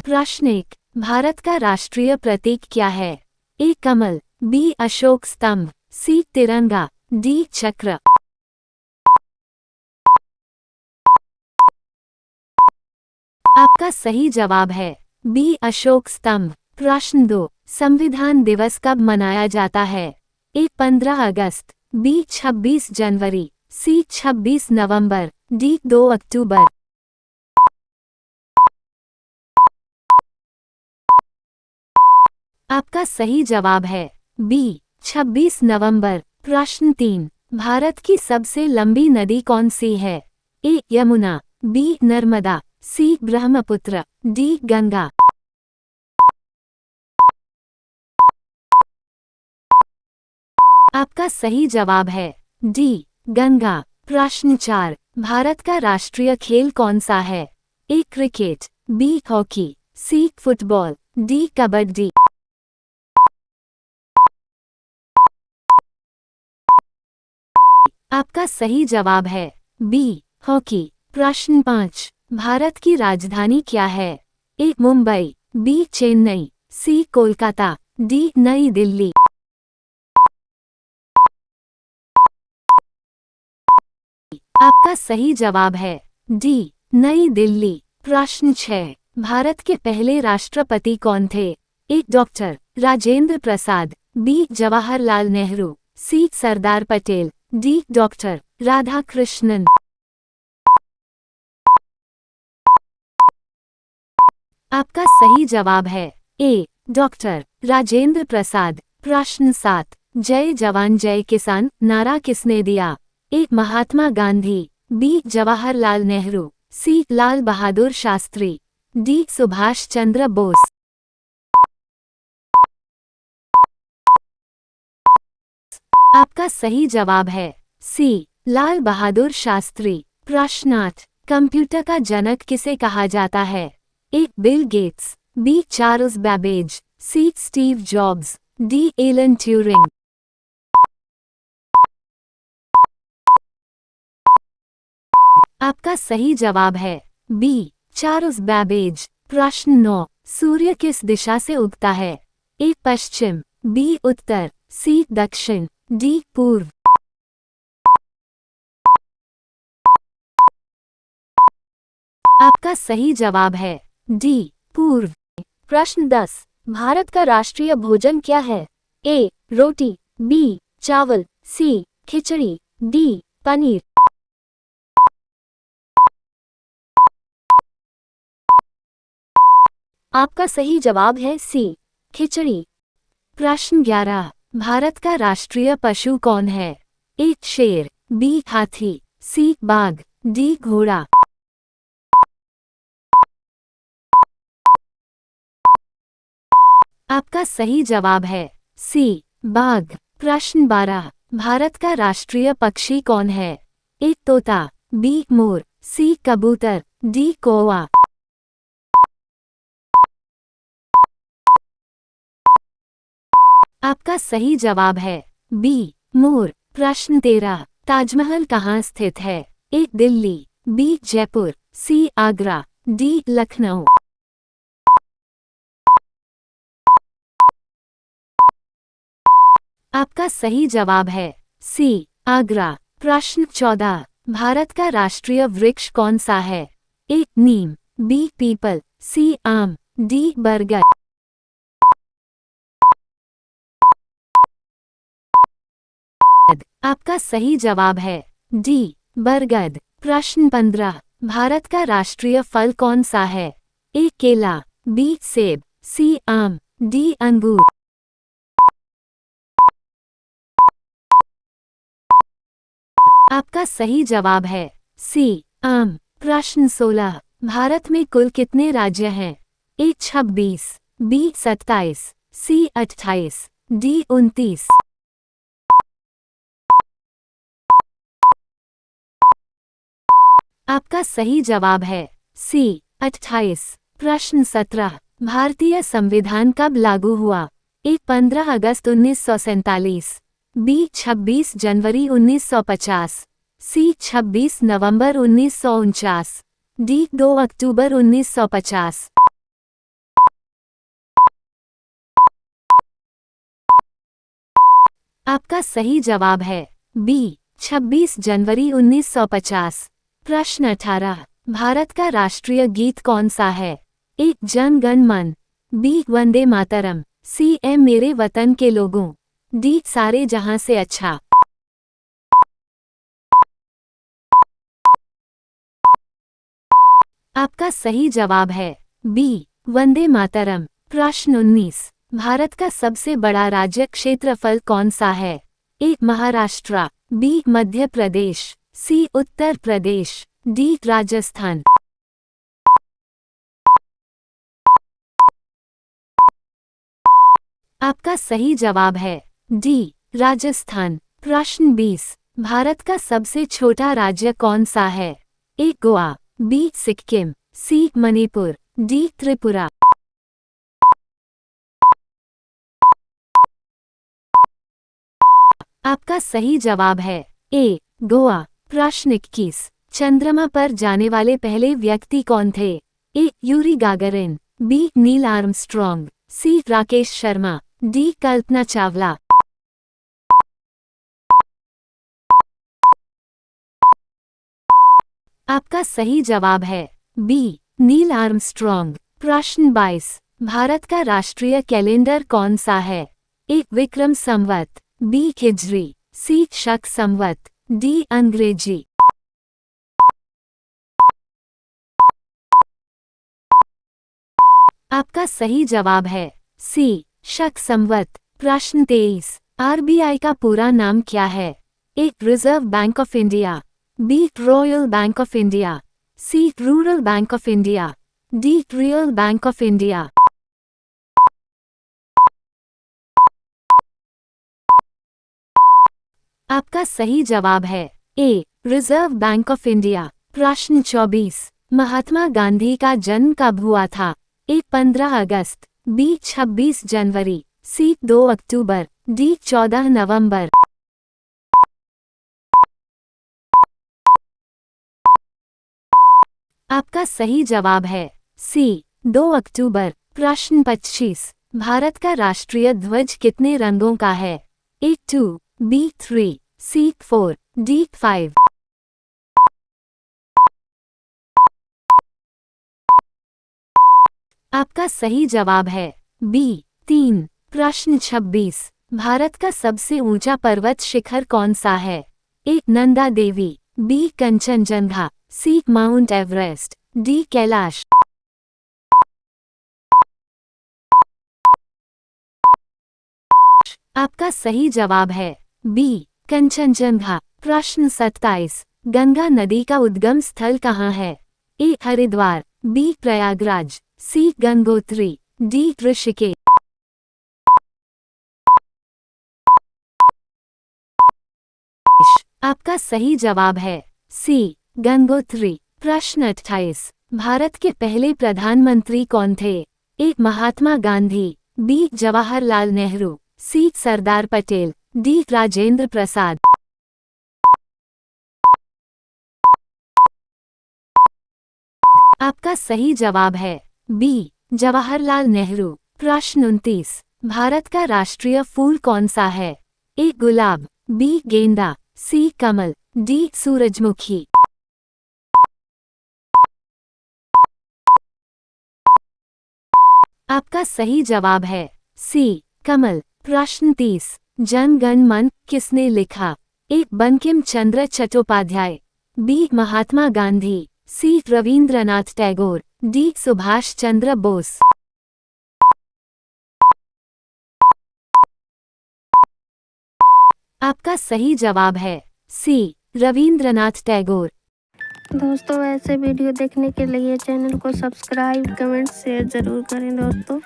प्रश्न 1। भारत का राष्ट्रीय प्रतीक क्या है? ए कमल, बी अशोक स्तंभ, सी तिरंगा, डी चक्र। आपका सही जवाब है बी अशोक स्तंभ। प्रश्न 2। संविधान दिवस कब मनाया जाता है? ए 15 अगस्त, बी 26 जनवरी, सी 26 नवंबर, डी 2 अक्टूबर। आपका सही जवाब है बी 26 नवंबर। प्रश्न 3। भारत की सबसे लंबी नदी कौन सी है? ए यमुना, बी नर्मदा, सी ब्रह्मपुत्र, डी गंगा। आपका सही जवाब है डी गंगा। प्रश्न 4। भारत का राष्ट्रीय खेल कौन सा है? A cricket, B hockey, C football, D kabaddi. आपका सही जवाब है बी हॉकी। प्रश्न 5। भारत की राजधानी क्या है? ए मुंबई, बी चेन्नई, सी कोलकाता, डी नई दिल्ली। आपका सही जवाब है डी नई दिल्ली। प्रश्न 6। भारत के पहले राष्ट्रपति कौन थे? ए डॉक्टर राजेंद्र प्रसाद, बी जवाहरलाल नेहरू, सी सरदार पटेल, डी डॉक्टर राधाकृष्णन। आपका सही जवाब है ए डॉक्टर राजेंद्र प्रसाद। प्रश्न 7। जय जवान जय किसान नारा किसने दिया? ए महात्मा गांधी, बी जवाहरलाल नेहरू, सी लाल बहादुर शास्त्री, डी सुभाष चंद्र बोस। आपका सही जवाब है सी लाल बहादुर शास्त्री। प्रश्न 8। कंप्यूटर का जनक किसे कहा जाता है? A Bill Gates, B Charles Babbage, C Steve Jobs, D Alan Turing. आपका सही जवाब है बी चार्ल्स बैबेज। प्रश्न 9। सूर्य किस दिशा से उगता है? ए पश्चिम, बी उत्तर, सी दक्षिण, डी पूर्व। आपका सही जवाब है डी पूर्व। प्रश्न 10। भारत का राष्ट्रीय भोजन क्या है? ए रोटी, बी चावल, सी खिचड़ी, डी पनीर। आपका सही जवाब है सी खिचड़ी। प्रश्न 11। भारत का राष्ट्रीय पशु कौन है? ए शेर, बी हाथी, सी बाघ, डी घोड़ा। आपका सही जवाब है सी बाघ। प्रश्न 12। भारत का राष्ट्रीय पक्षी कौन है? ए तोता, बी मोर, सी कबूतर, डी कौवा। आपका सही जवाब है बी मोर। प्रश्न 13। ताजमहल कहाँ स्थित है? ए दिल्ली, बी जयपुर, सी आगरा, डी लखनऊ। आपका सही जवाब है सी आगरा। प्रश्न 14। भारत का राष्ट्रीय वृक्ष कौन सा है? ए नीम, बी पीपल, सी आम, डी बरगद। आपका सही जवाब है डी बरगद। प्रश्न 15। भारत का राष्ट्रीय फल कौन सा है? ए केला, बी सेब, सी आम, डी अंगूर। आपका सही जवाब है सी आम। प्रश्न 16। भारत में कुल कितने राज्य हैं? ए 26, बी 27, सी 28, डी 29। आपका सही जवाब है सी 28। प्रश्न 17। भारतीय संविधान कब लागू हुआ? ए 15 अगस्त 1947, बी 26 जनवरी 1950, सी 26 नवंबर 1949, डी 2 अक्टूबर 1950। आपका सही जवाब है बी 26 जनवरी 1950। प्रश्न 18। भारत का राष्ट्रीय गीत कौन सा है? ए जन गण मन, बी वंदे मातरम, सी ए मेरे वतन के लोगों, डी सारे जहां से अच्छा। आपका सही जवाब है बी वंदे मातरम। प्रश्न 19। भारत का सबसे बड़ा राज्य क्षेत्रफल कौन सा है? ए महाराष्ट्र, बी मध्य प्रदेश, सी उत्तर प्रदेश, डी राजस्थान। आपका सही जवाब है डी राजस्थान। प्रश्न 20। भारत का सबसे छोटा राज्य कौन सा है? ए गोवा, बी सिक्किम, सी मणिपुर, डी त्रिपुरा। आपका सही जवाब है ए गोवा। प्रश्न 21। चंद्रमा पर जाने वाले पहले व्यक्ति कौन थे? A Yuri Gagarin, B Neil Armstrong, C Rakesh Sharma, D Kalpana Chawla. आपका सही जवाब है बी नील आर्मस्ट्रॉन्ग। प्रश्न 22। भारत का राष्ट्रीय कैलेंडर कौन सा है? ए विक्रम संवत, बी हिजरी, सी शक संवत, डी अंग्रेजी। आपका सही जवाब है सी शक संवत। प्रश्न 23। आरबीआई का पूरा नाम क्या है? A Reserve Bank of India, B Royal Bank of India, C Rural Bank of India, D Real Bank of India. आपका सही जवाब है A Reserve Bank of India. प्रश्न 24। महात्मा गांधी का जन्म कब हुआ था? ए 15 अगस्त, बी 26 जनवरी, सी 2 अक्टूबर, डी 14 नवंबर। आपका सही जवाब है सी 2 अक्टूबर। प्रश्न 25। भारत का राष्ट्रीय ध्वज कितने रंगों का है? ए 2, बी 3, सी 4, डी 5। आपका सही जवाब है बी 3। प्रश्न 26। भारत का सबसे ऊंचा पर्वत शिखर कौन सा है? ए नंदा देवी, बी कंचनजंगा, सी माउंट एवरेस्ट, डी कैलाश। आपका सही जवाब है बी कंचनजंगा। प्रश्न 27। गंगा नदी का उद्गम स्थल कहाँ है? ए हरिद्वार, बी प्रयागराज, सी गंगोत्री, डी ऋषिकेश। आपका सही जवाब है सी गंगोत्री। प्रश्न 28। भारत के पहले प्रधानमंत्री कौन थे? ए महात्मा गांधी, बी जवाहरलाल नेहरू, सी सरदार पटेल, डी राजेंद्र प्रसाद। आपका सही जवाब है बी जवाहरलाल नेहरू। प्रश्न 29। भारत का राष्ट्रीय फूल कौन सा है? ए गुलाब, बी गेंदा, सी कमल, डी सूरजमुखी। आपका सही जवाब है सी कमल। प्रश्न 30। जन गण मन किसने लिखा? ए बंकिम चंद्र चट्टोपाध्याय, बी महात्मा गांधी, सी रविंद्रनाथ टैगोर, डी सुभाष चंद्र बोस। आपका सही जवाब है सी रविंद्रनाथ टैगोर। दोस्तों ऐसे वीडियो देखने के लिए चैनल को सब्सक्राइब, कमेंट, शेयर जरूर करें दोस्तों।